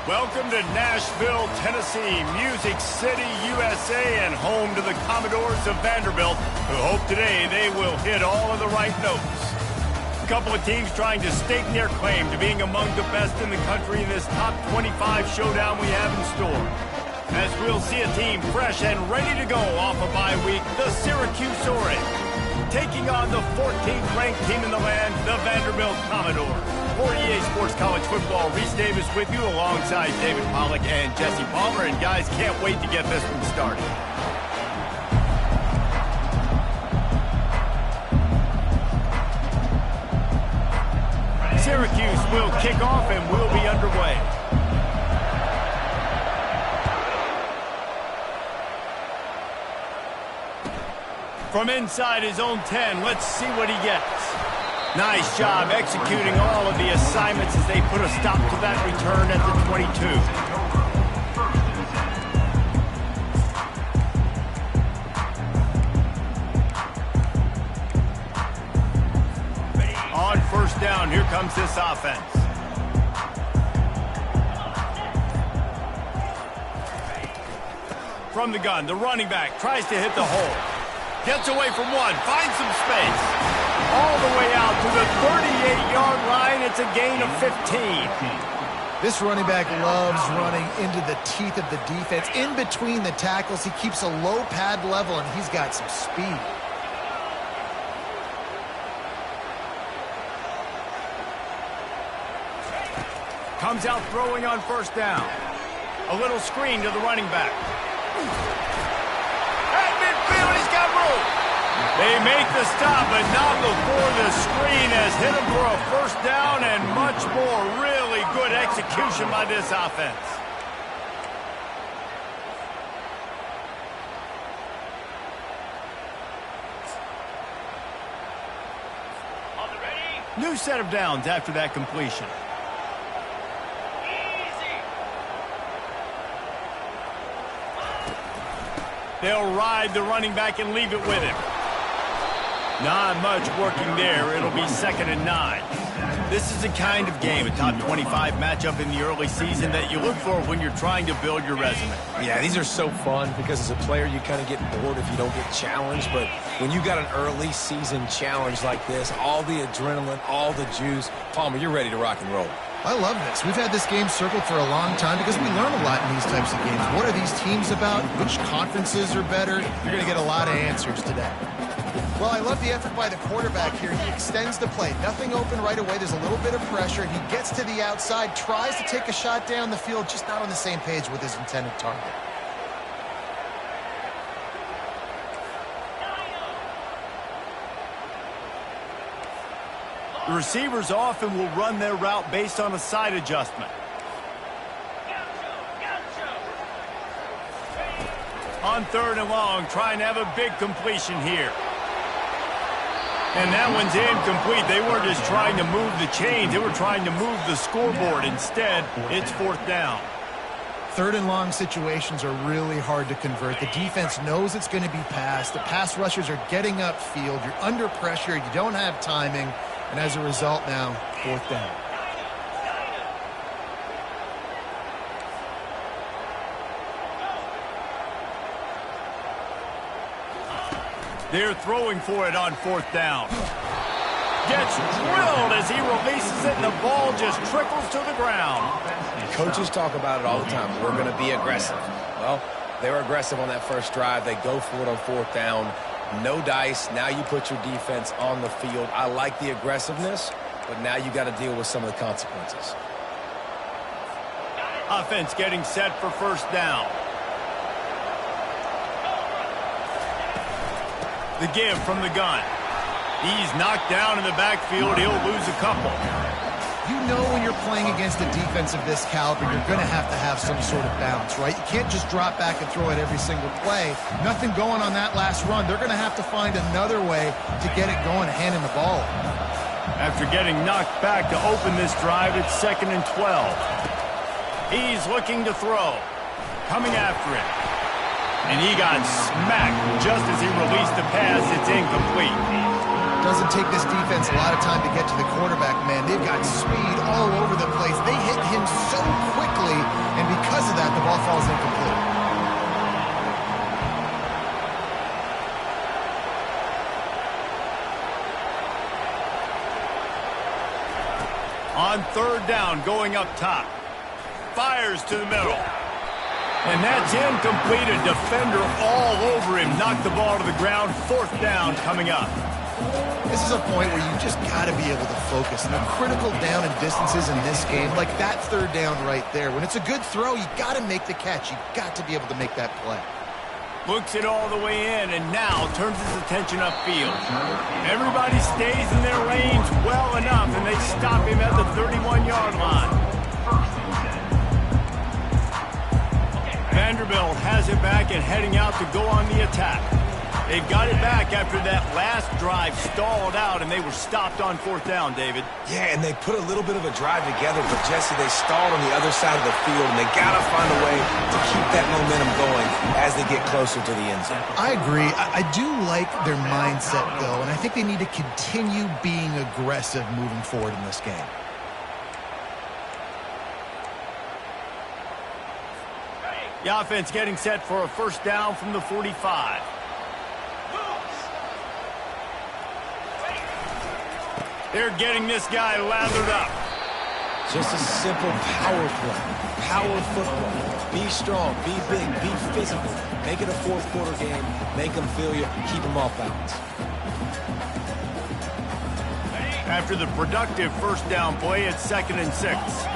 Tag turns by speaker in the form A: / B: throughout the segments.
A: Welcome to Nashville, Tennessee, Music City, USA, and home to the Commodores of Vanderbilt, who hope today they will hit all of the right notes. A couple of teams trying to stake their claim to being among the best in the country in this top 25 showdown we have in store. As we'll see a team fresh and ready to go off a bye week, the Syracuse Orange, taking on the 14th ranked team in the land, the Vanderbilt Commodores. For EA Sports College Football, Reese Davis with you alongside David Pollack and Jesse Palmer. And guys, can't wait to get this one started. Syracuse will kick off and we'll be underway. From inside his own 10, let's see what he gets. Nice job executing all of the assignments as they put a stop to that return at the 22. On first down, here comes this offense. From the gun, the running back tries to hit the hole. Gets away from one, finds some space. All the way out to the 38-yard line. It's a gain of 15.
B: This running back loves running into the teeth of the defense. In between the tackles, he keeps a low pad level, and he's got some speed.
A: Comes out throwing on first down. A little screen to the running back. At midfield, he's got room. They make the stop, but not before the screen has hit him for a first down and much more. Really good execution by this offense. New set of downs after that completion. They'll ride the running back and leave it with him. Not much working there. It'll be 2nd and 9. This is the kind of game, a top 25 matchup in the early season, that you look for when you're trying to build your resume.
C: Yeah, these are so fun because as a player, you kind of get bored if you don't get challenged. But when you got an early season challenge like this, all the adrenaline, all the juice, Palmer, you're ready to rock and roll.
B: I love this. We've had this game circled for a long time because we learn a lot in these types of games. What are these teams about? Which conferences are better? You're going to get a lot of answers today. Well, I love the effort by the quarterback here. He extends the play. Nothing open right away. There's a little bit of pressure. He gets to the outside, tries to take a shot down the field, just not on the same page with his intended target.
A: The receivers often will run their route based on a side adjustment. On 3rd and long, trying to have a big completion here. And that one's incomplete. They weren't just trying to move the chains. They were trying to move the scoreboard. Instead, it's 4th down.
B: 3rd and long situations are really hard to convert. The defense knows it's going to be passed. The pass rushers are getting upfield. You're under pressure. You don't have timing. And as a result now, 4th down.
A: They're throwing for it on 4th down. Gets drilled as he releases it, and the ball just trickles to the ground.
C: Coaches talk about it all the time. We're going to be aggressive. Well, they were aggressive on that first drive. They go for it on 4th down. No dice. Now you put your defense on the field. I like the aggressiveness, but now you got to deal with some of the consequences.
A: Offense getting set for first down. The give from the gun. He's knocked down in the backfield. He'll lose a couple.
B: You know when you're playing against a defense of this caliber, you're going to have some sort of bounce, right? You can't just drop back and throw it every single play. Nothing going on that last run. They're going to have to find another way to get it going, handing the ball.
A: After getting knocked back to open this drive, it's 2nd and 12. He's looking to throw. Coming after it. And he got smacked just as he released the pass. It's incomplete.
B: Doesn't take this defense a lot of time to get to the quarterback, man. They've got speed all over the place. They hit him so quickly, and because of that, the ball falls incomplete.
A: On third down, going up top. Fires to the middle. And that's incomplete. A defender all over him. Knocked the ball to the ground. Fourth down coming up.
B: This is a point where you just got to be able to focus. And the critical down and distances in this game, like that third down right there. When it's a good throw, you got to make the catch. You got to be able to make that play.
A: Looks it all the way in, and now turns his attention upfield. Everybody stays in their lanes well enough, and they stop him at the 31-yard line. Vanderbilt has it back and heading out to go on the attack. They've got it back after that last drive stalled out, and they were stopped on fourth down, David.
C: Yeah, and they put a little bit of a drive together, but Jesse, they stalled on the other side of the field, and they got to find a way to keep that momentum going as they get closer to the end zone.
B: I agree. I do like their mindset, though, and I think they need to continue being aggressive moving forward in this game.
A: The offense getting set for a first down from the 45. They're getting this guy lathered up.
C: Just a simple power play. Power football. Be strong, be big, be physical. Make it a fourth quarter game. Make them feel you. Keep them off balance.
A: After the productive first down play, it's 2nd and 6.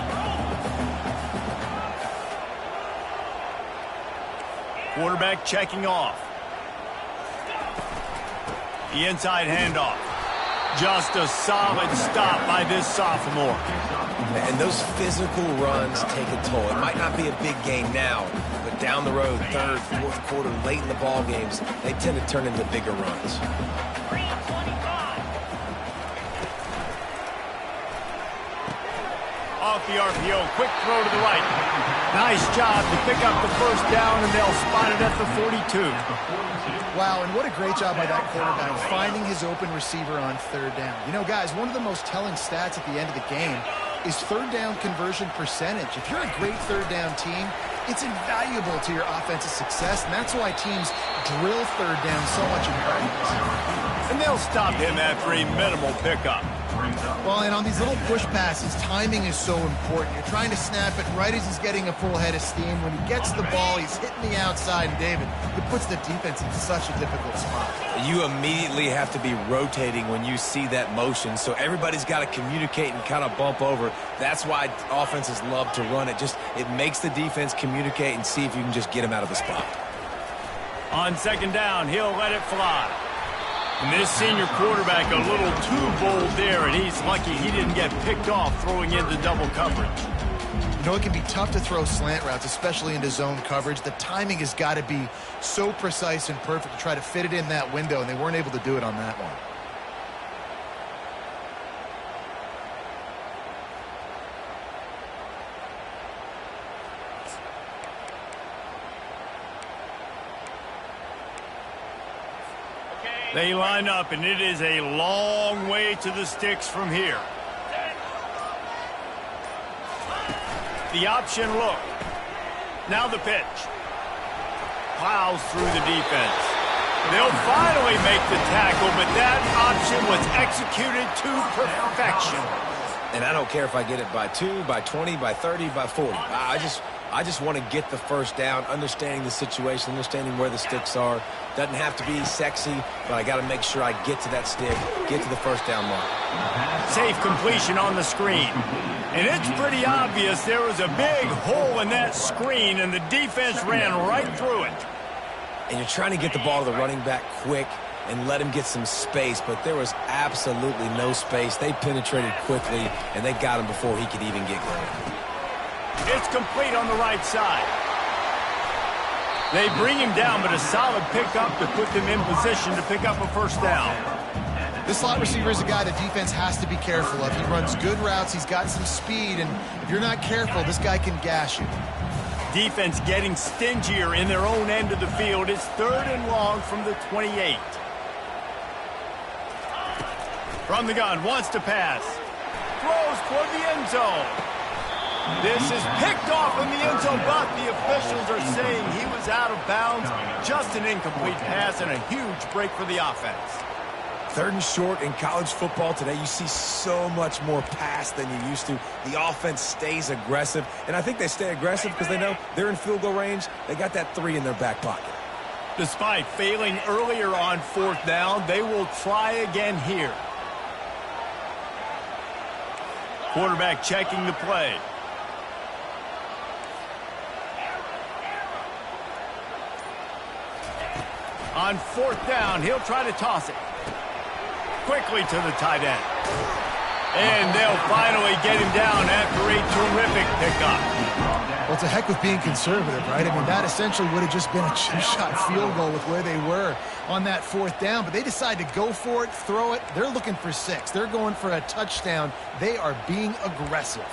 A: Quarterback checking off. The inside handoff. Just a solid stop by this sophomore.
C: And those physical runs take a toll. It might not be a big game now, but down the road, third, fourth quarter, late in the ball games, they tend to turn into bigger runs.
A: Off the RPO, quick throw to the right. Nice job to pick up the first down, and they'll spot it at the 42.
B: Wow, and what a great job by that quarterback, finding his open receiver on third down. You know, guys, one of the most telling stats at the end of the game is third down conversion percentage. If you're a great third down team, it's invaluable to your offensive success, and that's why teams drill third down so much in practice.
A: And they'll stop him after a minimal pickup.
B: Well, and on these little push passes, timing is so important. You're trying to snap it right as he's getting a full head of steam. When he gets the ball, he's hitting the outside, and David, it puts the defense in such a difficult spot.
C: You immediately have to be rotating when you see that motion, so everybody's got to communicate and kind of bump over. That's why offenses love to run it. It makes the defense communicate and see if you can just get him out of the spot.
A: On second down, he'll let it fly. And this senior quarterback a little too bold there, and he's lucky he didn't get picked off throwing into double coverage.
B: You know, it can be tough to throw slant routes, especially into zone coverage. The timing has got to be so precise and perfect to try to fit it in that window, and they weren't able to do it on that one.
A: They line up, and it is a long way to the sticks from here. The option look. Now the pitch. Plows through the defense. They'll finally make the tackle, but that option was executed to perfection.
C: And I don't care if I get it by 2, by 20, by 30, by 40. I just want to get the first down, understanding the situation, understanding where the sticks are. Doesn't have to be sexy, but I got to make sure I get to that stick, get to the first down mark.
A: Safe completion on the screen. And it's pretty obvious there was a big hole in that screen, and the defense ran right through it.
C: And you're trying to get the ball to the running back quick and let him get some space, but there was absolutely no space. They penetrated quickly, and they got him before he could even get going.
A: It's complete on the right side. They bring him down, but a solid pickup to put them in position to pick up a first down.
B: This slot receiver is a guy the defense has to be careful of. He runs good routes, he's got some speed, and if you're not careful, this guy can gash you.
A: Defense getting stingier in their own end of the field. It's 3rd and long from the 28. From the gun, wants to pass. Throws toward the end zone. This is picked off in the end zone, but the officials are saying he was out of bounds. Just an incomplete pass and a huge break for the offense.
C: 3rd and short in college football today. You see so much more pass than you used to. The offense stays aggressive, and I think they stay aggressive because they know they're in field goal range. They got that 3 in their back pocket.
A: Despite failing earlier on 4th down, they will try again here. Quarterback checking the play. On 4th down, he'll try to toss it. Quickly to the tight end. And they'll finally get him down after a terrific pickup.
B: Well, it's a heck with being conservative, right? I mean, that essentially would have just been a chip-shot field goal with where they were on that 4th down. But they decide to go for it, throw it. They're looking for 6. They're going for a touchdown. They are being aggressive.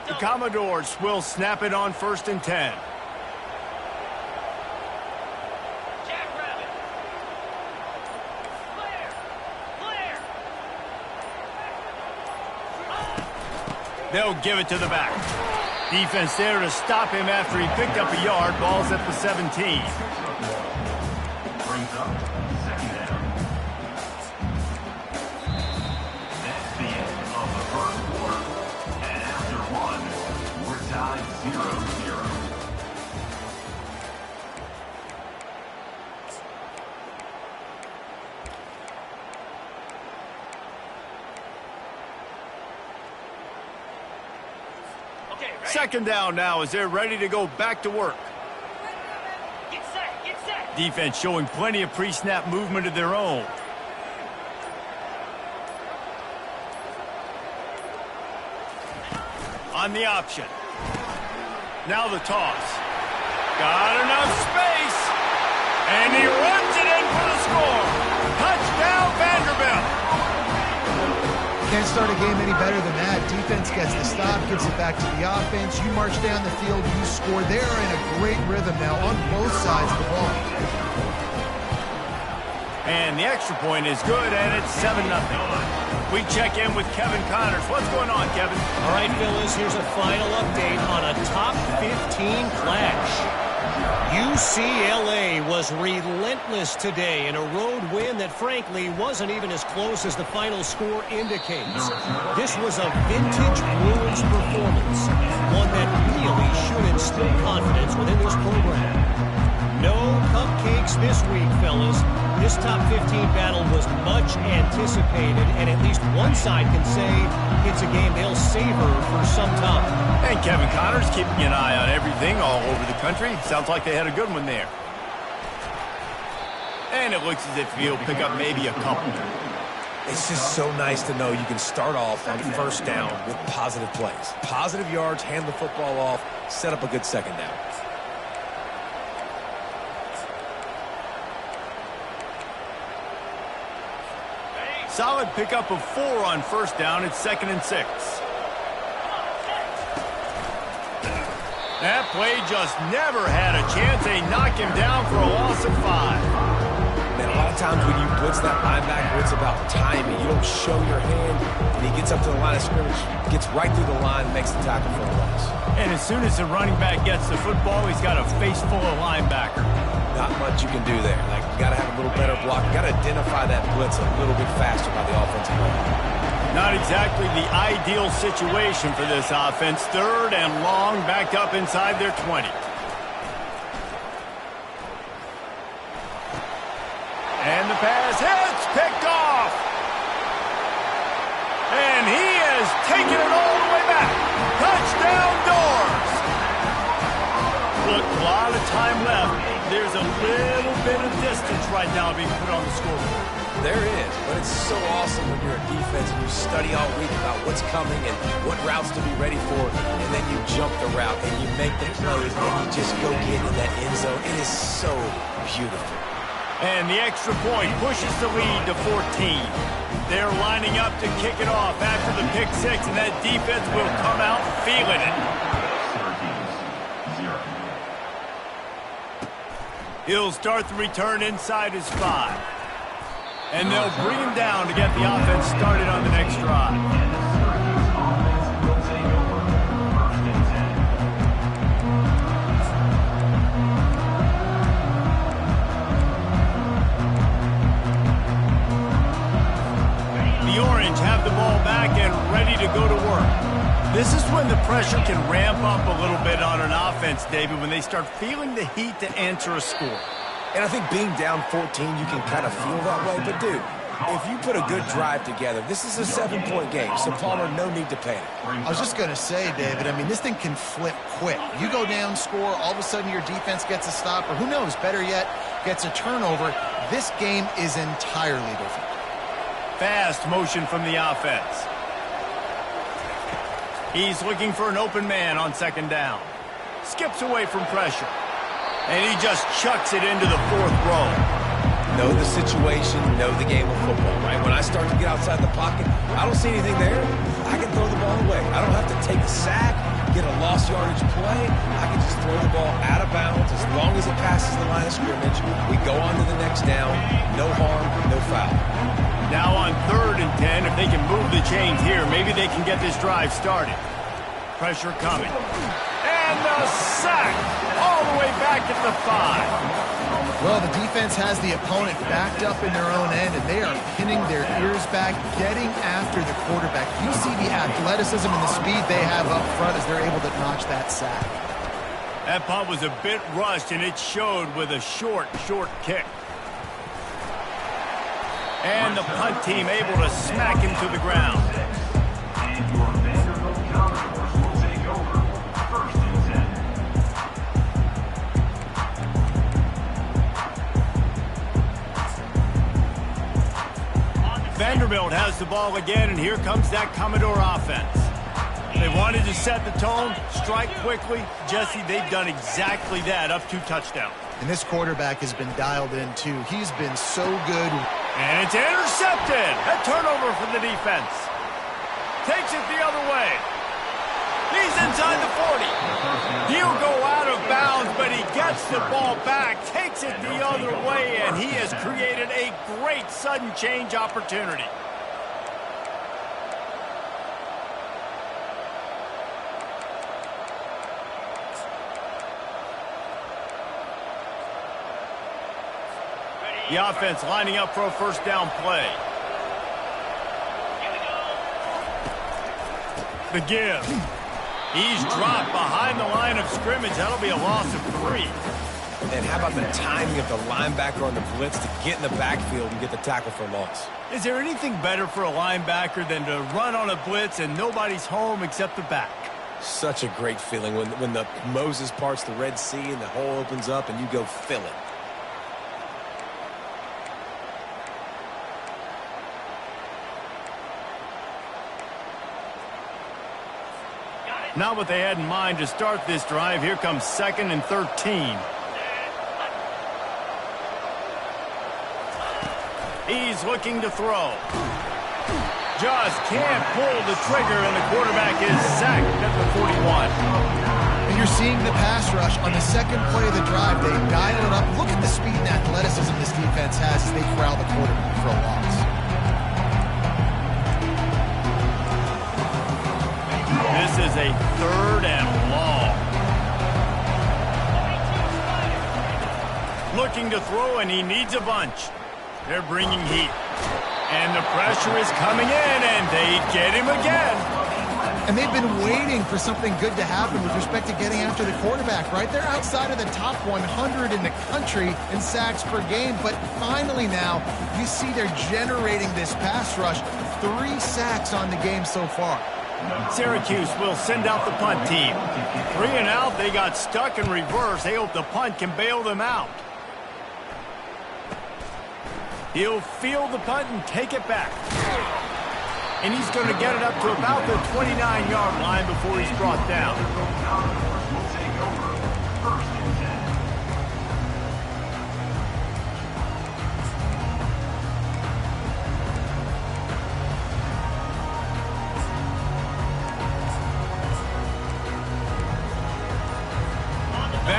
A: The Commodores will snap it on 1st and 10. They'll give it to the back. Defense there to stop him after he picked up a yard. Ball's at the 17.
D: Brings up 2nd down. That's the end of the 1st quarter. And after 1, we're tied 0-0.
A: Second down now as they're ready to go back to work.
E: Get set, get set.
A: Defense showing plenty of pre-snap movement of their own. On the option. Now the toss. Got enough space. And he runs it in for the score. Touchdown, Vanderbilt.
B: Can't start a game any better than that. Defense gets the stop, gives it back to the offense. You march down the field, you score. They're in a great rhythm now on both sides of the ball.
A: And the extra point is good, and it's 7-0. We check in with Kevin Connors. What's going on, Kevin?
F: All right, fellas, here's a final update on a top 15 clash. UCLA was relentless today in a road win that, frankly, wasn't even as close as the final score indicates. This was a vintage Bruins performance, one that really should instill confidence within this program. No cupcakes this week, fellas. This top 15 battle was much anticipated, and at least one side can say it's a game they'll savor for some time.
A: And Kevin Connors keeping an eye on everything all over the country. Sounds like they had a good one there. And it looks as if he'll pick up maybe a couple.
C: It's just so nice to know you can start off on 1st down with positive plays. Positive yards, hand the football off, set up a good 2nd down.
A: Solid pickup of 4 on 1st down. It's 2nd and 6. That play just never had a chance. They knock him down for a loss of 5.
C: Man, a lot of times when you blitz that linebacker, it's about timing. You don't show your hand, and he gets up to the line of scrimmage, gets right through the line, makes the tackle for a loss.
A: And as soon as the running back gets the football, he's got a face full of linebacker.
C: Not much you can do there. Like, you got to have a little better block. You got to identify that blitz a little bit faster by the offensive line.
A: Not exactly the ideal situation for this offense. 3rd and long, backed up inside their 20. And the pass hits, picked off. And he has taken it all the way back. Touchdown, Doors. Look, a lot of time left. There's a little bit of distance right now being put on the scoreboard.
C: There is, but it's so awesome when you're a defense and you study all week about what's coming and what routes to be ready for, and then you jump the route and you make the plays and you just go get in that end zone. It is so beautiful.
A: And the extra point pushes the lead to 14. They're lining up to kick it off after the pick 6, and that defense will come out feeling it. He'll start the return inside his 5. And they'll bring him down to get the offense started on the next drive. Have the ball back and ready to go to work. This is when the pressure can ramp up a little bit on an offense, David, when they start feeling the heat to answer a score.
C: And I think being down 14, you can kind of feel that way. But, dude, if you put a good drive together, this is a 7-point game, so Palmer, no need to panic.
B: I was just going to say, David, I mean, this thing can flip quick. You go down, score, all of a sudden your defense gets a stop, or who knows, better yet, gets a turnover. This game is entirely different.
A: Fast motion from the offense. He's looking for an open man on second down. Skips away from pressure. And he just chucks it into the 4th row.
C: Know the situation, know the game of football, right? When I start to get outside the pocket, I don't see anything there. I can throw the ball away. I don't have to take a sack, get a lost yardage play. I can just throw the ball out of bounds. As long as it passes the line of scrimmage, we go on to the next down. No harm, no foul.
A: Now on 3rd and 10, if they can move the chains here, maybe they can get this drive started. Pressure coming. And the sack all the way back at the 5.
B: Well, the defense has the opponent backed up in their own end, and they are pinning their ears back, getting after the quarterback. You see the athleticism and the speed they have up front as they're able to notch that sack.
A: That punt was a bit rushed, and it showed with a short kick. And the punt team able to smack him to the ground.
D: And your Vanderbilt Commodores will take over 1st and 10.
A: Vanderbilt has the ball again, and here comes that Commodore offense. They wanted to set the tone, strike quickly. Jesse, they've done exactly that, up 2 touchdowns.
B: And this quarterback has been dialed in, too. He's been so good.
A: And it's intercepted. A turnover for the defense. Takes it the other way. He's inside the 40. He'll go out of bounds, but he gets the ball back, takes it the other way, and he has created a great sudden change opportunity. The offense lining up for a 1st down play. The give. He's dropped behind the line of scrimmage. That'll be a loss of 3.
C: And how about the timing of the linebacker on the blitz to get in the backfield and get the tackle for a loss?
A: Is there anything better for a linebacker than to run on a blitz and nobody's home except the back?
C: Such a great feeling when the Moses parts the Red Sea and the hole opens up and you go fill it.
A: Not what they had in mind to start this drive. Here comes 2nd and 13. He's looking to throw. Just can't pull the trigger, and the quarterback is sacked at the 41.
B: And you're seeing the pass rush on the 2nd play of the drive. They dial it up. Look at the speed and athleticism this defense has as they corral the quarterback for a loss.
A: This is a 3rd and long. Looking to throw, and he needs a bunch. They're bringing heat. And the pressure is coming in, and they get him again.
B: And they've been waiting for something good to happen with respect to getting after the quarterback, right? They're outside of the top 100 in the country in sacks per game, but finally now you see they're generating this pass rush. 3 sacks on the game so far.
A: Syracuse will send out the punt team. 3 and out, they got stuck in reverse. They hope the punt can bail them out. He'll field the punt and take it back. And he's going to get it up to about the 29-yard line before he's brought down.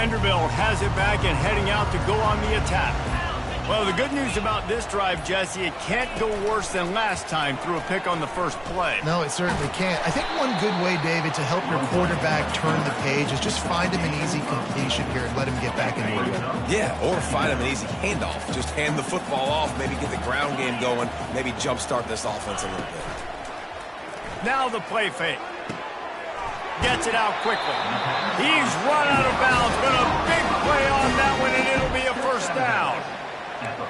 A: Vanderbilt has it back and heading out to go on the attack. Well, the good news about this drive, Jesse, it can't go worse than last time through a pick on the first play.
B: No, it certainly can't. I think one good way, David, to help your quarterback turn the page is just find him an easy completion here and let him get back into it.
C: Yeah, or find him an easy handoff. Just hand the football off, maybe get the ground game going, maybe jumpstart this offense a little bit.
A: Now the play fake. Gets it out quickly. He's run out of bounds, but a big play on that one, and it'll be a first down.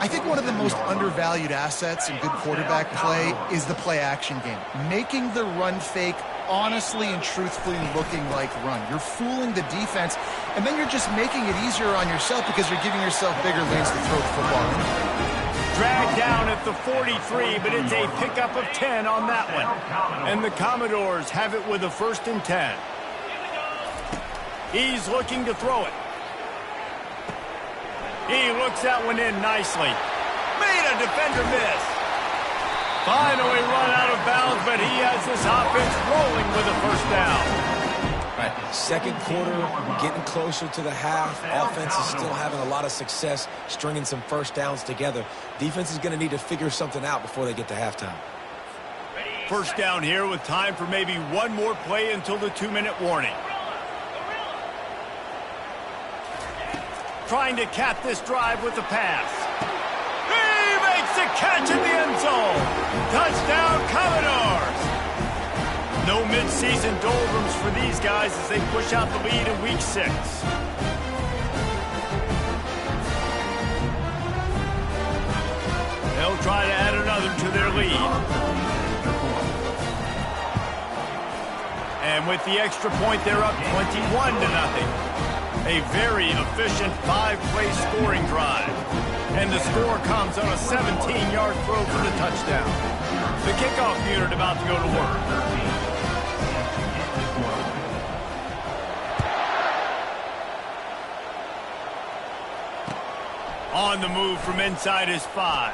B: I think one of the most undervalued assets in good quarterback play is the play-action game. Making the run fake honestly and truthfully looking like run. You're fooling the defense, and then you're just making it easier on yourself because you're giving yourself bigger lanes to throw the football in.
A: Dragged down at the 43, but it's a pickup of 10 on that one. And the Commodores have it with a 1st and 10. He's looking to throw it. He looks that one in nicely. Made a defender miss. Finally run out of bounds, but he has this offense rolling with a first down.
C: Right. Second quarter, getting closer to the half. Offense is still having a lot of success stringing some first downs together. Defense is going to need to figure something out before they get to halftime.
A: First down here with time for maybe one more play until the 2-minute warning. Trying to cap this drive with the pass. He makes the catch in the end zone. Touchdown, Commodores. No mid-season doldrums for these guys as they push out the lead in Week 6. They'll try to add another to their lead. And with the extra point, they're up 21-0. A very efficient 5-play scoring drive. And the score comes on a 17-yard throw for the touchdown. The kickoff unit about to go to work. On the move from inside his 5.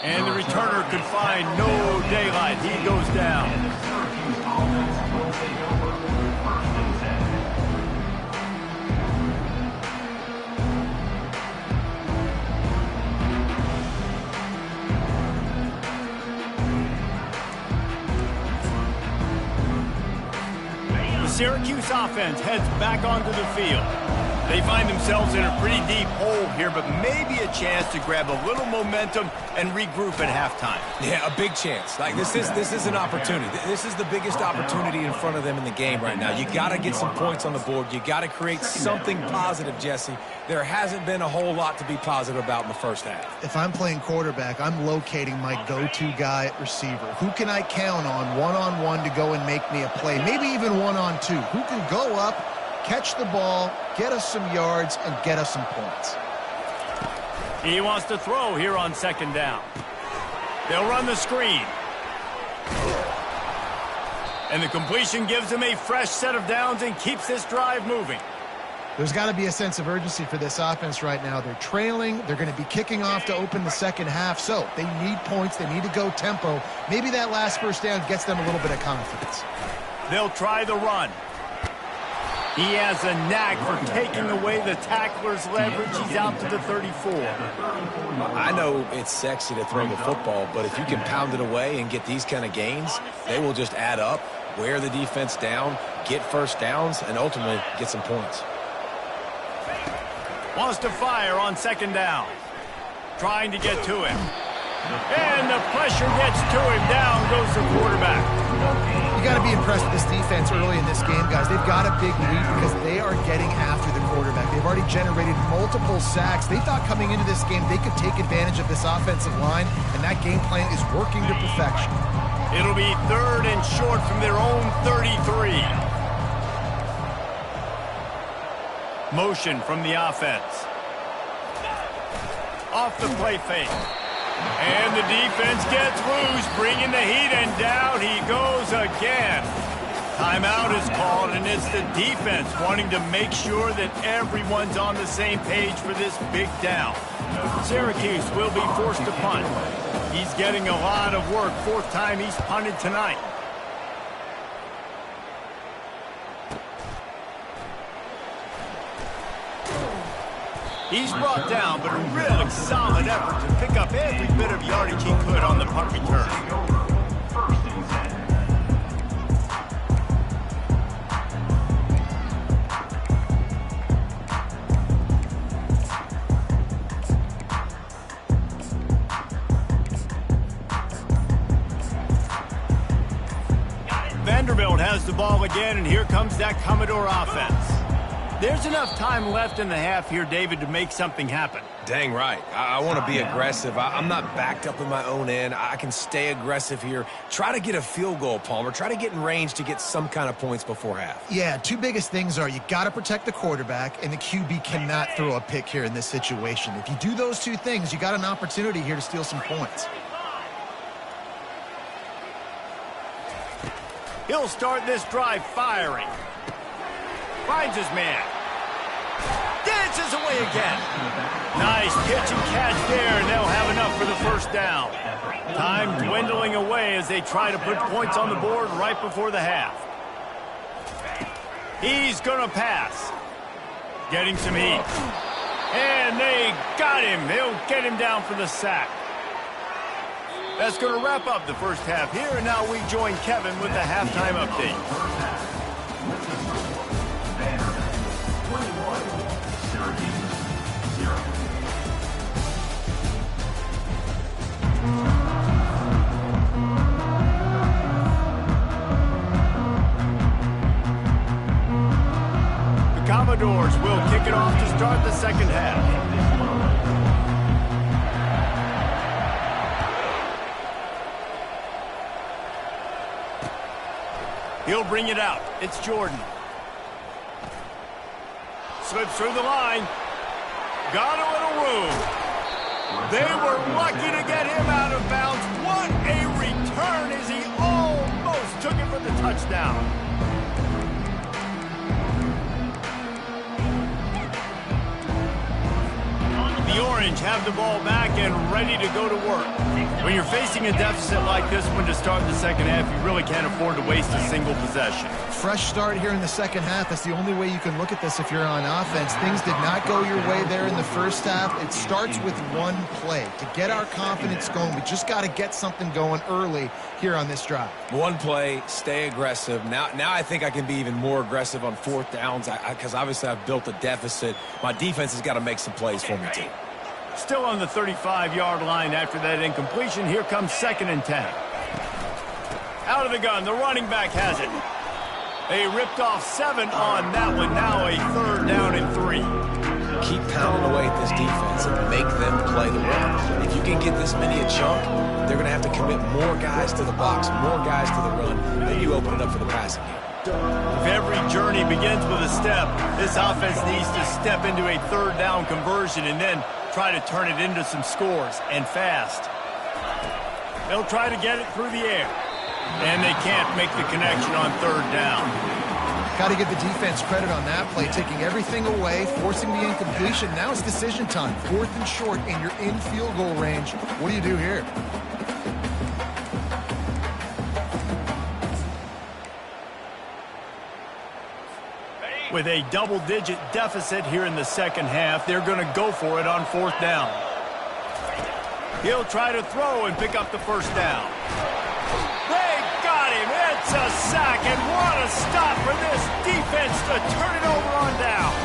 A: And the returner could find no daylight. He goes down. The Syracuse offense heads back onto the field. They find themselves in a pretty deep hole here, but maybe a chance to grab a little momentum and regroup at halftime.
C: Yeah, a big chance. Like this is an opportunity. This is the biggest opportunity in front of them in the game right now. You got to get some points on the board. You got to create something positive, Jesse. There hasn't been a whole lot to be positive about in the first half.
B: If I'm playing quarterback, I'm locating my go-to guy at receiver. Who can I count on one-on-one to go and make me a play? Maybe even one-on-two. Who can go up, catch the ball, get us some yards, and get us some points.
A: He wants to throw here on 2nd down. They'll run the screen. And the completion gives him a fresh set of downs and keeps this drive moving.
B: There's got to be a sense of urgency for this offense right now. They're trailing. They're going to be kicking off to open the second half. So they need points. They need to go tempo. Maybe that last first down gets them a little bit of confidence.
A: They'll try the run. He has a knack for taking away the tackler's leverage. He's out to the 34.
C: I know it's sexy to throw the football, but if you can pound it away and get these kind of gains, they will just add up, wear the defense down, get first downs, and ultimately get some points.
A: Wants to fire on 2nd down. Trying to get to him. And the pressure gets to him. Down goes the quarterback.
B: You got to be impressed with this defense early in this game, guys. They've got a big lead because they are getting after the quarterback. They've already generated multiple sacks. They thought coming into this game they could take advantage of this offensive line, and that game plan is working to perfection.
A: It'll be 3rd and short from their own 33. Motion from the offense. Off the play fake. And the defense gets loose, bringing the heat, and down he goes again. Timeout is called, and it's the defense wanting to make sure that everyone's on the same page for this big down. Syracuse will be forced to punt. He's getting a lot of work. 4th time he's punted tonight. He's brought down, but a really solid effort to pick up every bit of yardage he could on the punt return.
D: First and 10.
A: Vanderbilt has the ball again, and here comes that Commodore offense. There's enough time left in the half here, David, to make something happen.
C: Dang right. I want to be aggressive. I'm not backed up in my own end. I can stay aggressive here. Try to get a field goal, Palmer. Try to get in range to get some kind of points before half.
B: Yeah, two biggest things are you got to protect the quarterback, and the QB cannot throw a pick here in this situation. If you do those two things, you got an opportunity here to steal some points.
A: He'll start this drive firing. Finds his man. Dances away again. Nice pitch and catch there, and they'll have enough for the first down. Time dwindling away as they try to put points on the board right before the half. He's going to pass. Getting some heat. And they got him. They'll get him down for the sack. That's going to wrap up the first half here, and now we join Kevin with the halftime update. The Commodores will kick it off to start the second half. He'll bring it out. It's Jordan. Slips through the line. Got a little room. They were lucky to get him out of bounds. What a return as he almost took it for the touchdown. The Orange have the ball back and ready to go to work. When you're facing a deficit like this one to start the second half, you really can't afford to waste a single possession.
B: Fresh start here in the second half. That's the only way you can look at this if you're on offense. Things did not go your way there in the first half. It starts with one play. To get our confidence going, we just got to get something going early here on this drive.
C: One play, stay aggressive. Now I think I can be even more aggressive on fourth downs because obviously I've built a deficit. My defense has got to make some plays for me, too.
A: Still on the 35-yard line after that incompletion. Here comes 2nd and 10. Out of the gun, the running back has it. They ripped off 7 on that one. Now a 3rd down and 3.
C: Keep pounding away at this defense and make them play the run. If you can get this many a chunk, they're going to have to commit more guys to the box, more guys to the run, then you open it up for the passing game.
A: If every journey begins with a step, this offense needs to step into a 3rd down conversion and then try to turn it into some scores, and fast. They'll try to get it through the air, and they can't make the connection on 3rd down.
B: Got to give the defense credit on that play, taking everything away, forcing the incompletion. Now it's decision time. 4th and short, and you're in field goal range. What do you do here?
A: With a double-digit deficit here in the second half, they're going to go for it on 4th down. He'll try to throw and pick up the first down. They got him. It's a sack, and what a stop for this defense to turn it over on downs.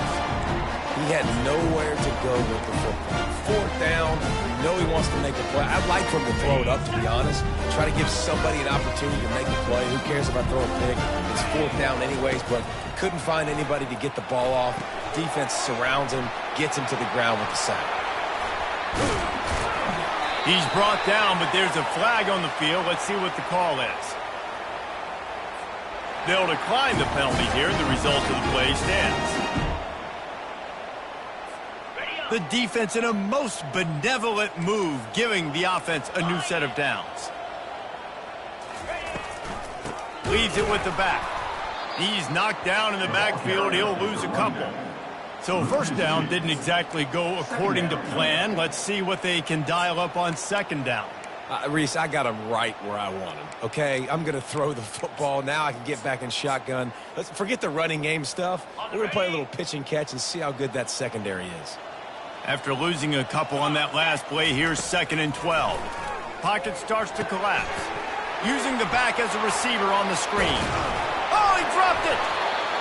C: He had nowhere to go with the football. 4th down, you know he wants to make a play. I'd like for him to throw it up, to be honest. Try to give somebody an opportunity to make a play. Who cares if I throw a pick? It's 4th down anyways, but couldn't find anybody to get the ball off. Defense surrounds him, gets him to the ground with the sack.
A: He's brought down, but there's a flag on the field. Let's see what the call is. They'll decline the penalty here. The result of the play stands. The defense in a most benevolent move, giving the offense a new set of downs. Leaves it with the back. He's knocked down in the backfield. He'll lose a couple. So 1st down didn't exactly go according to plan. Let's see what they can dial up on 2nd down.
C: Reese, I got him right where I want him, okay? I'm going to throw the football. Now I can get back in shotgun. Let's forget the running game stuff. We're going to play a little pitch and catch and see how good that secondary is.
A: After losing a couple on that last play, here's 2nd and 12. Pocket starts to collapse. Using the back as a receiver on the screen. Oh, he dropped it!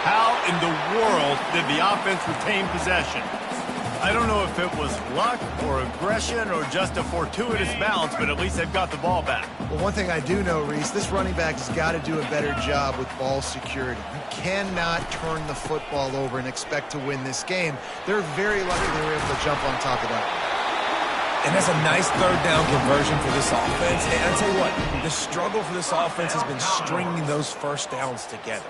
A: How in the world did the offense retain possession? I don't know if it was luck or aggression or just a fortuitous bounce, but at least they've got the ball back.
B: Well, one thing I do know, Reese, this running back has got to do a better job with ball security. You cannot turn the football over and expect to win this game. They're very lucky they were able to jump on top of that.
C: And that's a nice 3rd down conversion for this offense. And I'll tell you what, the struggle for this offense has been stringing those first downs together.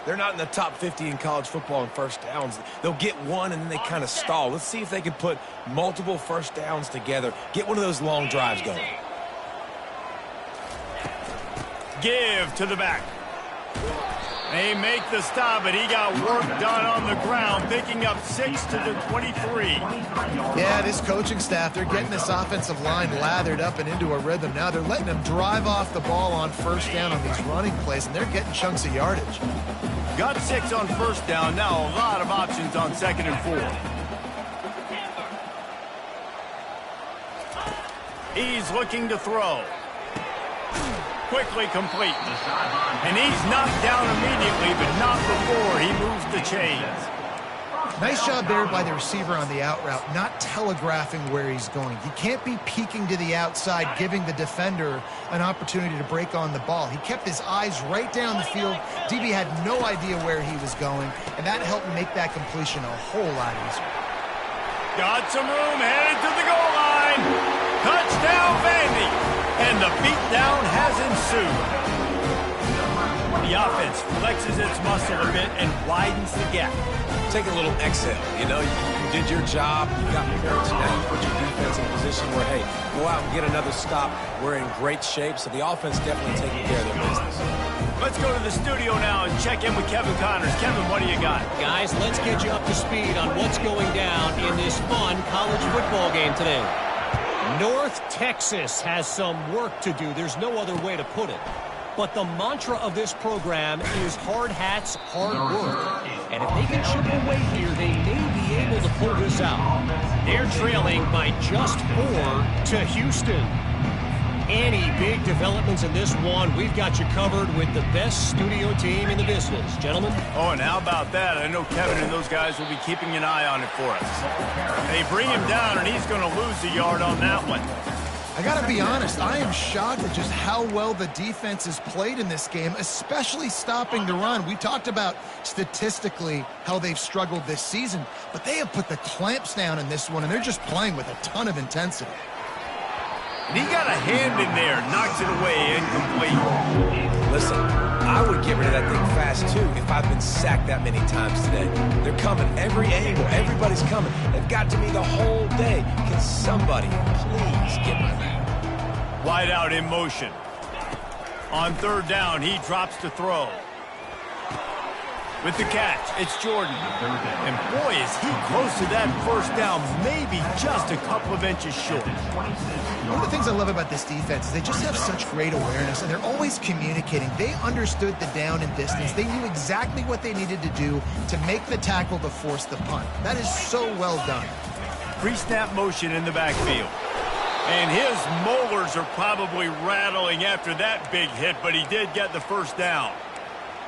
C: They're not in the top 50 in college football in first downs. They'll get one and then they kind of stall. Let's see if they can put multiple first downs together, get one of those long drives going.
A: Give to the back. They make the stop, but he got work done on the ground, picking up 6 to the 23.
B: Yeah, this coaching staff, they're getting this offensive line lathered up and into a rhythm. Now they're letting them drive off the ball on first down on these running plays, and they're getting chunks of yardage.
A: Got 6 on first down. Now a lot of options on 2nd and 4. He's looking to throw. Quickly complete. And he's knocked down immediately, but not before he moves the chains.
B: Nice job there by the receiver on the out route, not telegraphing where he's going. He can't be peeking to the outside, giving the defender an opportunity to break on the ball. He kept his eyes right down the field. DB had no idea where he was going, and that helped make that completion a whole lot easier.
A: Got some room, headed to the goal line. Touchdown, Vandy. And the beatdown has ensued. The offense flexes its muscle a bit and widens the gap.
C: Take a little exhale. You know, you did your job. You got points. Now you put your defense in a position where, hey, go out and get another stop. We're in great shape, so the offense definitely taking care of their business.
A: Let's go to the studio now and check in with Kevin Connors. Kevin, what do you got?
F: Guys, let's get you up to speed on what's going down in this fun college football game today. North Texas has some work to do. There's no other way to put it. But the mantra of this program is hard hats, hard work. And if they can chip away here, they may be able to pull this out. They're trailing by just 4 to Houston. Any big developments in this one, we've got you covered with the best studio team in the business. Gentlemen?
A: Oh, and how about that? I know Kevin and those guys will be keeping an eye on it for us. They bring him down, and he's going to lose a yard on that one.
B: I got to be honest, I am shocked at just how well the defense has played in this game, especially stopping the run. We talked about statistically how they've struggled this season, but they have put the clamps down in this one, and they're just playing with a ton of intensity.
A: And he got a hand in there, knocks it away, incomplete.
C: Listen, I would get rid of that thing fast, too, if I've been sacked that many times today. They're coming every angle. Everybody's coming. They've got to me the whole day. Can somebody please get rid of that?
A: Wide out in motion. On 3rd down, he drops to throw. With the catch, it's Jordan. And boy, is he close to that first down, maybe just a couple of inches short.
B: One of the things I love about this defense is they just have such great awareness, and they're always communicating. They understood the down and distance. They knew exactly what they needed to do to make the tackle to force the punt. That is so well done.
A: Pre-snap motion in the backfield. And his molars are probably rattling after that big hit, but he did get the first down.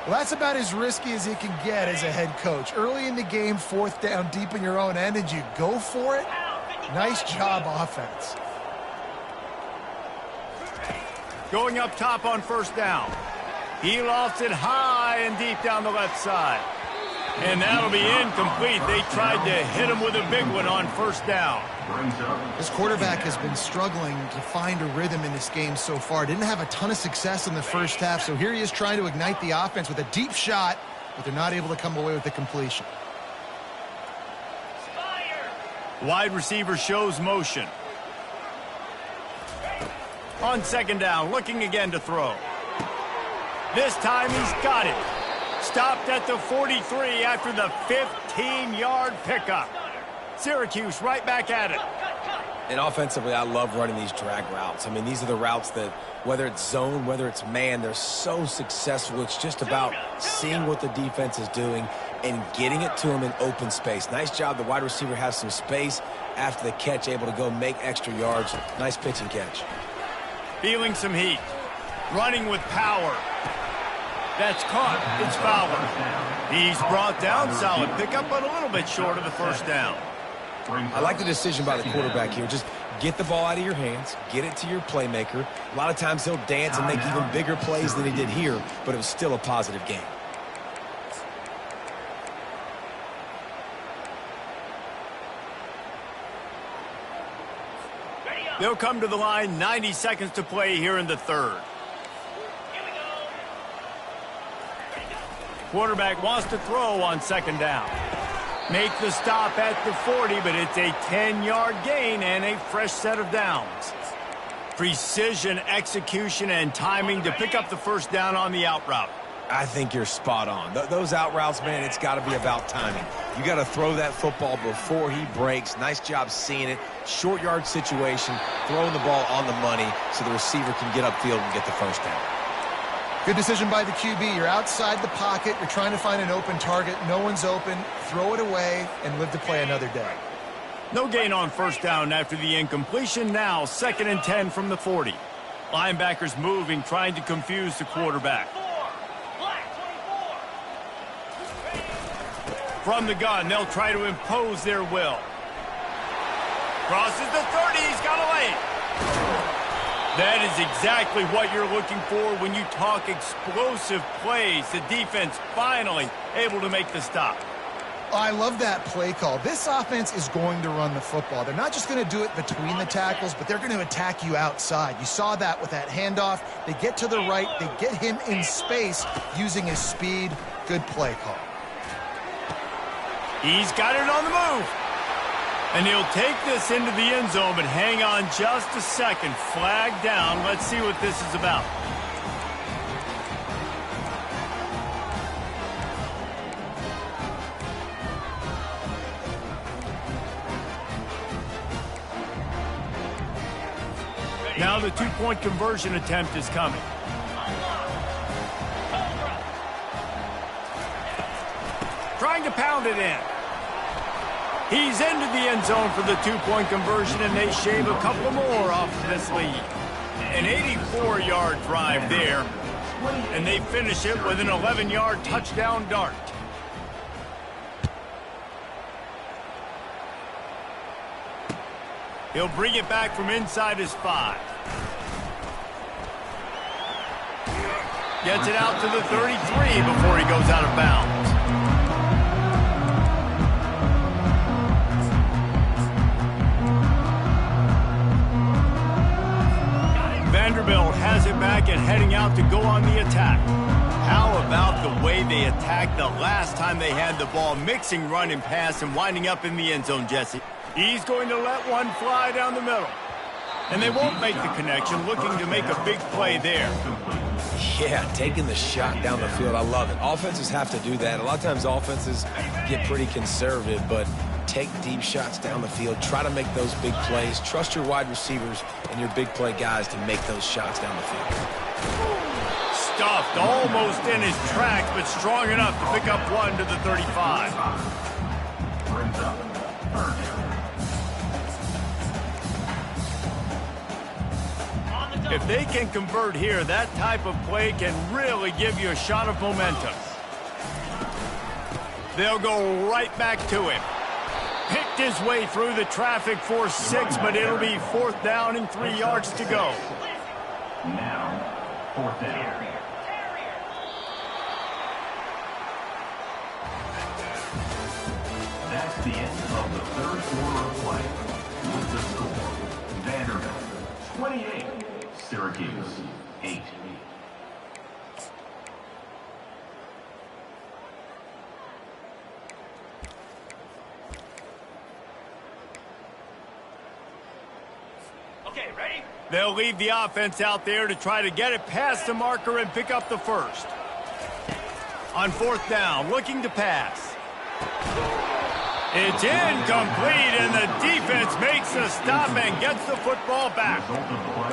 B: Well, that's about as risky as he can get as a head coach. Early in the game, 4th down, deep in your own end, and you go for it. Nice job, offense.
A: Going up top on 1st down. He lofts it high and deep down the left side. And that'll be incomplete. They tried to hit him with a big one on 1st down.
B: This quarterback has been struggling to find a rhythm in this game so far. Didn't have a ton of success in the first half, so here he is trying to ignite the offense with a deep shot, but they're not able to come away with the completion.
A: Wide receiver shows motion. On 2nd down, looking again to throw. This time he's got it. Stopped at the 43 after the 15-yard pickup. Syracuse right back at it.
C: And offensively, I love running these drag routes. I mean, these are the routes that, whether it's zone, whether it's man, they're so successful. It's just about seeing what the defense is doing and getting it to them in open space. Nice job. The wide receiver has some space after the catch, able to go make extra yards. Nice pitch and catch.
A: Feeling some heat. Running with power. That's caught. It's Fowler. He's brought down. Solid pickup, but a little bit short of the first down.
C: I like the decision by the quarterback here. Just get the ball out of your hands, get it to your playmaker. A lot of times he'll dance and make even bigger plays than he did here, but it was still a positive game.
A: They'll come to the line, 90 seconds to play here in the third. Quarterback wants to throw on second down. Make the stop at the 40, but it's a 10-yard gain and a fresh set of downs. Precision, execution, and timing to pick up the first down on the out route.
C: I think you're spot on. Those out routes, man, it's got to be about timing. You got to throw that football before he breaks. Nice job seeing it. Short yard situation, throwing the ball on the money so the receiver can get upfield and get the first down.
B: Good decision by the QB. You're outside the pocket. You're trying to find an open target. No one's open. Throw it away and live to play another day.
A: No gain on first down after the incompletion. Now 2nd and 10 from the 40. Linebackers moving, trying to confuse the quarterback. From the gun, they'll try to impose their will. Crosses the 30. He's got a lane. That is exactly what you're looking for when you talk explosive plays. The defense finally able to make the stop.
B: I love that play call. This offense is going to run the football. They're not just going to do it between the tackles, but they're going to attack you outside. You saw that with that handoff. They get to the right. They get him in space using his speed. Good play call.
A: He's got it on the move. And he'll take this into the end zone, but hang on just a second. Flag down. Let's see what this is about. Now the two-point conversion attempt is coming. Trying to pound it in. He's into the end zone for the two-point conversion, and they shave a couple more off this lead. An 84-yard drive there, and they finish it with an 11-yard touchdown dart. He'll bring it back from inside his 5. Gets it out to the 33 before he goes out of bounds. Vanderbilt has it back and heading out to go on the attack. How about the way they attacked the last time they had the ball, mixing run and pass and winding up in the end zone, Jesse? He's going to let one fly down the middle. And they won't make the connection, looking to make a big play there.
C: Yeah, taking the shot down the field. I love it. Offenses have to do that. A lot of times offenses get pretty conservative, but take deep shots down the field. Try to make those big plays. Trust your wide receivers and your big play guys to make those shots down the field.
A: Stuffed almost in his tracks, but strong enough to pick up one to the 35. If they can convert here, that type of play can really give you a shot of momentum. They'll go right back to him. Picked his way through the traffic for 6, but it'll be 4th down and 3 yards to go.
D: Now, 4th down. That's the end of the third quarter of play. With the score, Vanderbilt 28, Syracuse 8.
E: Okay, ready?
A: They'll leave the offense out there to try to get it past the marker and pick up the first. On 4th down, looking to pass. It's incomplete, and the defense makes the stop and gets the football back.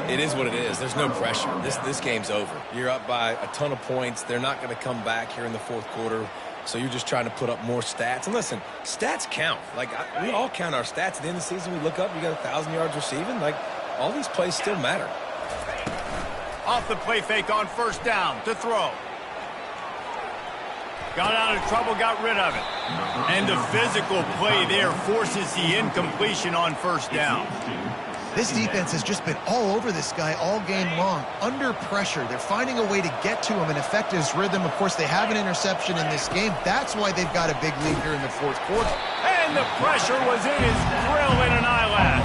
C: It is what it is. There's no pressure. This game's over. You're up by a ton of points. They're not going to come back here in the fourth quarter, so you're just trying to put up more stats. And listen, stats count. Like, we all count our stats. At the end of the season, we look up, you got 1,000 yards receiving. Like, all these plays still matter.
A: Off the play fake on first down to throw. Got out of trouble, got rid of it. And the physical play there forces the incompletion on first down.
B: This defense has just been all over this guy all game long. Under pressure, they're finding a way to get to him and affect his rhythm. Of course, they have an interception in this game. That's why they've got a big lead here in the fourth quarter.
A: And the pressure was in his grill in an eyelash.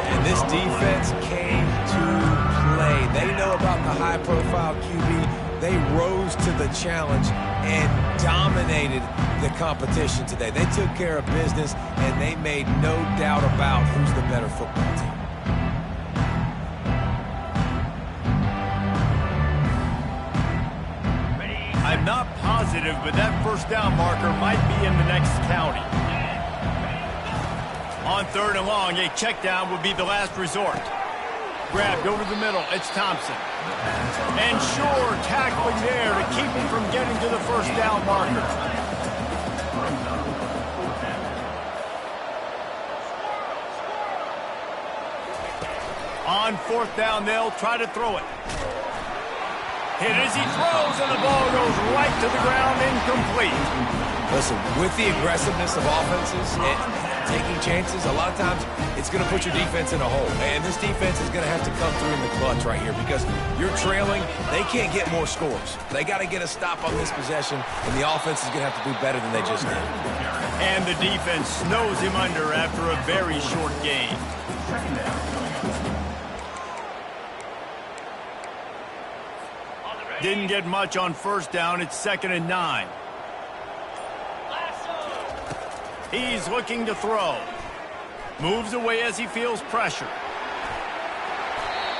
C: And this defense came to play. They know about the high-profile QB. They rose to the challenge and dominated the competition today. They took care of business, and they made no doubt about who's the better football team.
A: I'm not positive, but that first down marker might be in the next county. On third and long, a check down would be the last resort. Grabbed over the middle, it's Thompson. And sure, tackling there to keep him from getting to the first down marker. On fourth down, they'll try to throw it. Hit as he throws, and the ball goes right to the ground, incomplete.
C: Listen, with the aggressiveness of offenses and taking chances, a lot of times it's going to put your defense in a hole. And this defense is going to have to come through in the clutch right here because you're trailing. They can't get more scores. They got to get a stop on this possession, and the offense is going to have to do better than they just did.
A: And the defense snows him under after a very short game. Didn't get much on first down. It's 2nd and 9. He's looking to throw. Moves away as he feels pressure.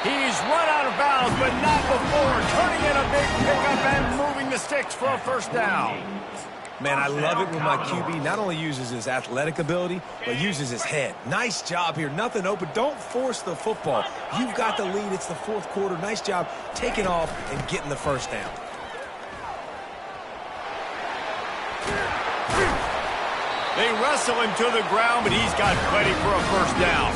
A: He's run out of bounds, but not before turning in a big pickup and moving the sticks for a first down.
C: Man, I love it when my QB not only uses his athletic ability, but uses his head. Nice job here. Nothing open. Don't force the football. You've got the lead. It's the fourth quarter. Nice job taking off and getting the first down.
A: They wrestle him to the ground, but he's got plenty for a first down.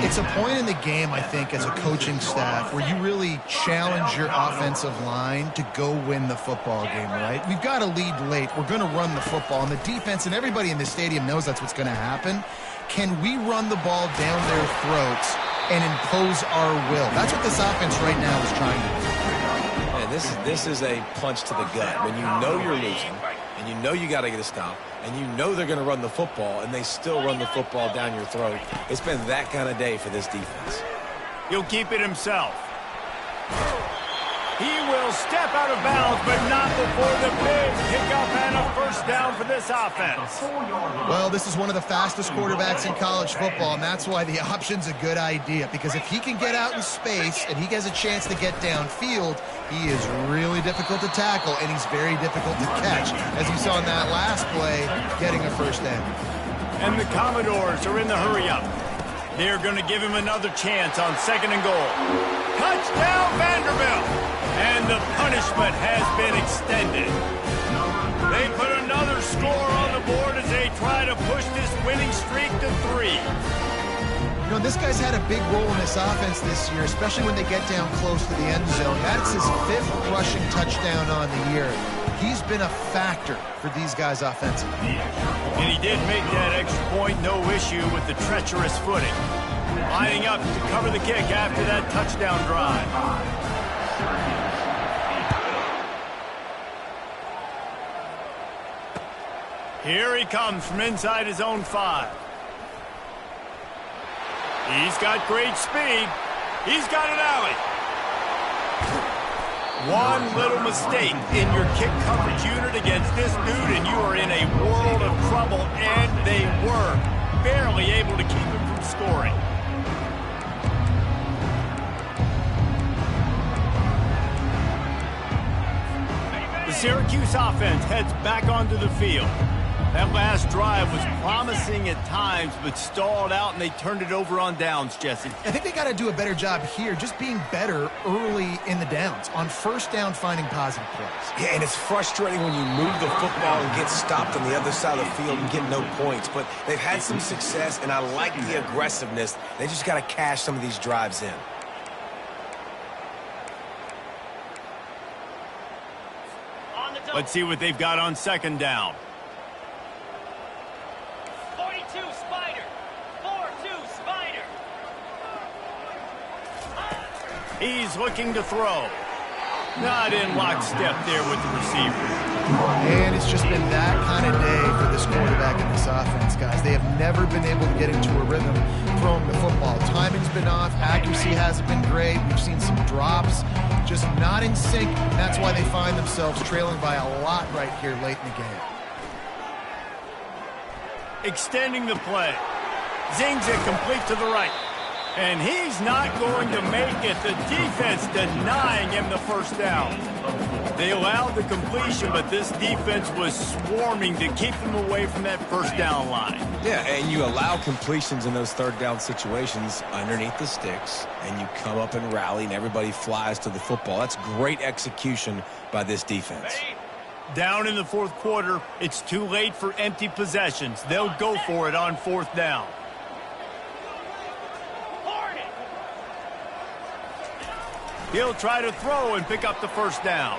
B: It's a point in the game, I think, as a coaching staff where you really challenge your offensive line to go win the football game, right? We've got a lead late. We're going to run the football, and the defense and everybody in the stadium knows that's what's going to happen. Can we run the ball down their throats and impose our will? That's what this offense right now is trying to do.
C: Man, this is a punch to the gut. When you know you're losing, and you know you got to get a stop, and you know they're going to run the football, and they still run the football down your throat. It's been that kind of day for this defense.
A: He'll keep it himself. He will step out of bounds, but not before the big pickup and a first down for this offense.
B: Well, this is one of the fastest quarterbacks in college football, and that's why the option's a good idea. Because if he can get out in space and he has a chance to get downfield, he is really difficult to tackle, and he's very difficult to catch. As you saw in that last play, getting a first down.
A: And the Commodores are in the hurry-up. They're going to give him another chance on 2nd and goal. Touchdown, Vanderbilt! And the punishment has been extended. They put another score on the board as they try to push this winning streak to 3.
B: You know, this guy's had a big role in this offense this year, especially when they get down close to the end zone. That's his 5th rushing touchdown on the year. He's been a factor for these guys offensively.
A: And he did make that extra point, no issue with the treacherous footing. Lining up to cover the kick after that touchdown drive. Here he comes from inside his own 5. He's got great speed. He's got an alley. One little mistake in your kick coverage unit against this dude, and you are in a world of trouble, and they were barely able to keep him from scoring. The Syracuse offense heads back onto the field. That last drive was promising at times, but stalled out, and they turned it over on downs, Jesse.
B: I think they got to do a better job here, just being better early in the downs, on first down finding positive plays.
C: Yeah, and it's frustrating when you move the football and get stopped on the other side of the field and get no points. But they've had some success, and I like the aggressiveness. They just got to cash some of these drives in.
A: Let's see what they've got on second down.
E: 42 Spider. 4-2 Spider.
A: He's looking to throw. Not in lockstep there with the receiver.
B: And it's just been that kind of day for this quarterback and this offense, guys. They have never been able to get into a rhythm throwing the football. Timing's been off. Accuracy hasn't been great. We've seen some drops. Just not in sync. And that's why they find themselves trailing by a lot right here late in the game.
A: Extending the play. Zings it complete to the right. And he's not going to make it. The defense denying him the first down. They allowed the completion, but this defense was swarming to keep them away from that first down line.
C: Yeah, and you allow completions in those third down situations underneath the sticks, and you come up and rally, and everybody flies to the football. That's great execution by this defense.
A: Down in the fourth quarter, it's too late for empty possessions. They'll go for it on fourth down. He'll try to throw and pick up the first down.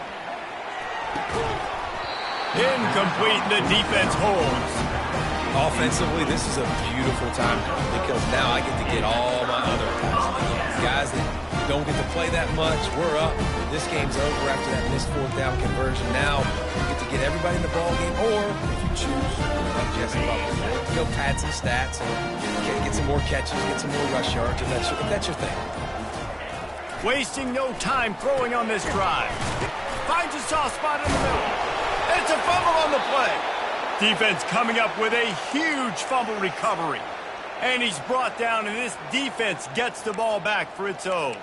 A: Incomplete, the defense holds.
C: Offensively, this is a beautiful time because now I get to get all my other guys that don't get to play that much. We're up. This game's over after that missed fourth down conversion. Now you get to get everybody in the ball game, or if you choose, like Jesse Butler, go pad some stats and get some more catches, get some more rush yards if that's your thing.
A: Wasting no time throwing on this drive. Finds a soft spot in the middle. It's a fumble on the play. Defense coming up with a huge fumble recovery. And he's brought down, and this defense gets the ball back for its own.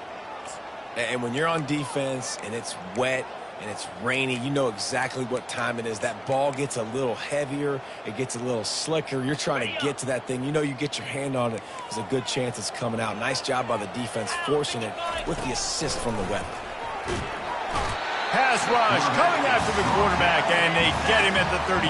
C: And when you're on defense and it's wet and it's rainy, you know exactly what time it is. That ball gets a little heavier. It gets a little slicker. You're trying to get to that thing. You know you get your hand on it. There's a good chance it's coming out. Nice job by the defense forcing it with the assist from the weather.
A: Pass rush coming after the quarterback, and they get him at the 32.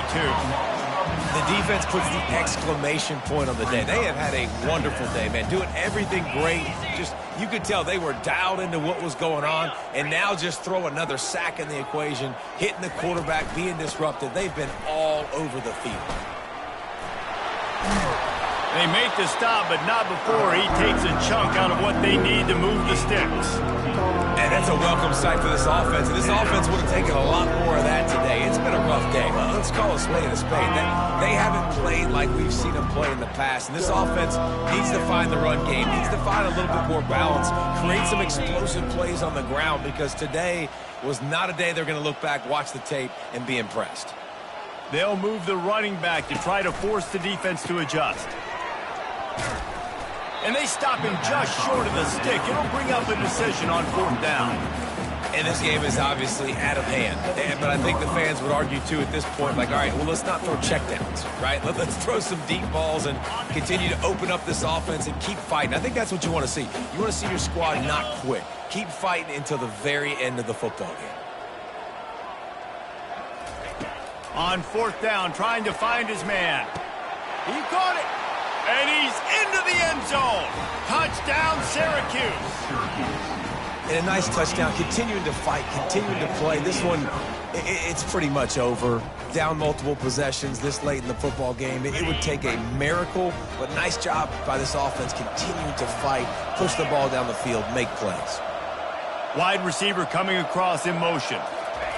C: The defense puts the exclamation point on the day. They have had a wonderful day, man. Doing everything great. Just, you could tell they were dialed into what was going on, and now just throw another sack in the equation, hitting the quarterback, being disruptive. They've been all over the field.
A: They make the stop, but not before he takes a chunk out of what they need to move the sticks.
C: And that's a welcome sight for this offense. And this offense would have taken a lot more of that today. It's been a rough day. Well, let's call a spade a spade. They haven't played like we've seen them play in the past. And this offense needs to find the run game, needs to find a little bit more balance, create some explosive plays on the ground, because today was not a day they're going to look back, watch the tape, and be impressed.
A: They'll move the running back to try to force the defense to adjust. And they stop him just short of the stick. It'll bring up a decision on fourth down.
C: And this game is obviously out of hand. But I think the fans would argue, too, at this point, like, all right, well, let's not throw checkdowns, right? Let's throw some deep balls and continue to open up this offense and keep fighting. I think that's what you want to see. You want to see your squad not quit. Keep fighting until the very end of the football game.
A: On fourth down, trying to find his man. He caught it. And he's into the end zone. Touchdown, Syracuse.
C: And a nice touchdown, continuing to fight, continuing to play. This one, it's pretty much over. Down multiple possessions this late in the football game. It would take a miracle, but nice job by this offense continuing to fight, push the ball down the field, make plays.
A: Wide receiver coming across in motion.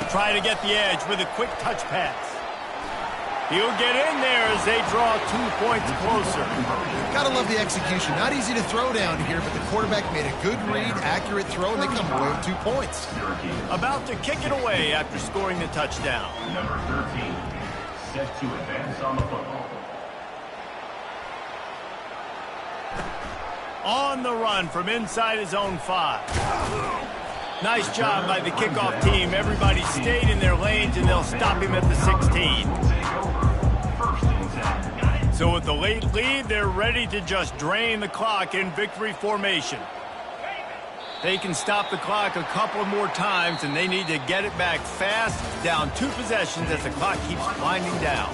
A: Trying to get the edge with a quick touch pass. He'll get in there as they draw 2 points closer.
B: Gotta love the execution. Not easy to throw down here, but the quarterback made a good read, accurate throw, and they come away with 2 points.
A: About to kick it away after scoring the touchdown.
D: Number 13, set to advance on the football.
A: On the run from inside his own 5. Nice job by the kickoff team. Everybody stayed in their lanes, and they'll stop him at the 16. So with the late lead, they're ready to just drain the clock in victory formation. They can stop the clock a couple more times, and they need to get it back fast, down 2 possessions as the clock keeps winding down.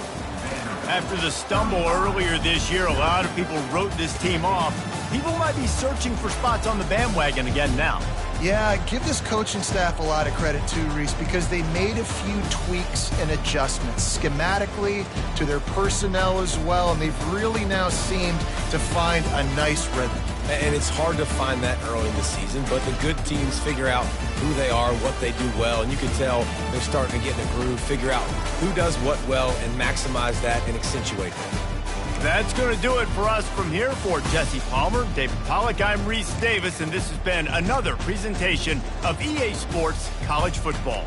A: After the stumble earlier this year, a lot of people wrote this team off. People might be searching for spots on the bandwagon again now.
B: Yeah, give this coaching staff a lot of credit too, Reese, because they made a few tweaks and adjustments schematically to their personnel as well, and they've really now seemed to find a nice rhythm.
C: And it's hard to find that early in the season, but the good teams figure out who they are, what they do well, and you can tell they're starting to get in a groove, figure out who does what well, and maximize that and accentuate that.
A: That's going to do it for us from here. For Jesse Palmer, David Pollack, I'm Reese Davis, and this has been another presentation of EA Sports College Football.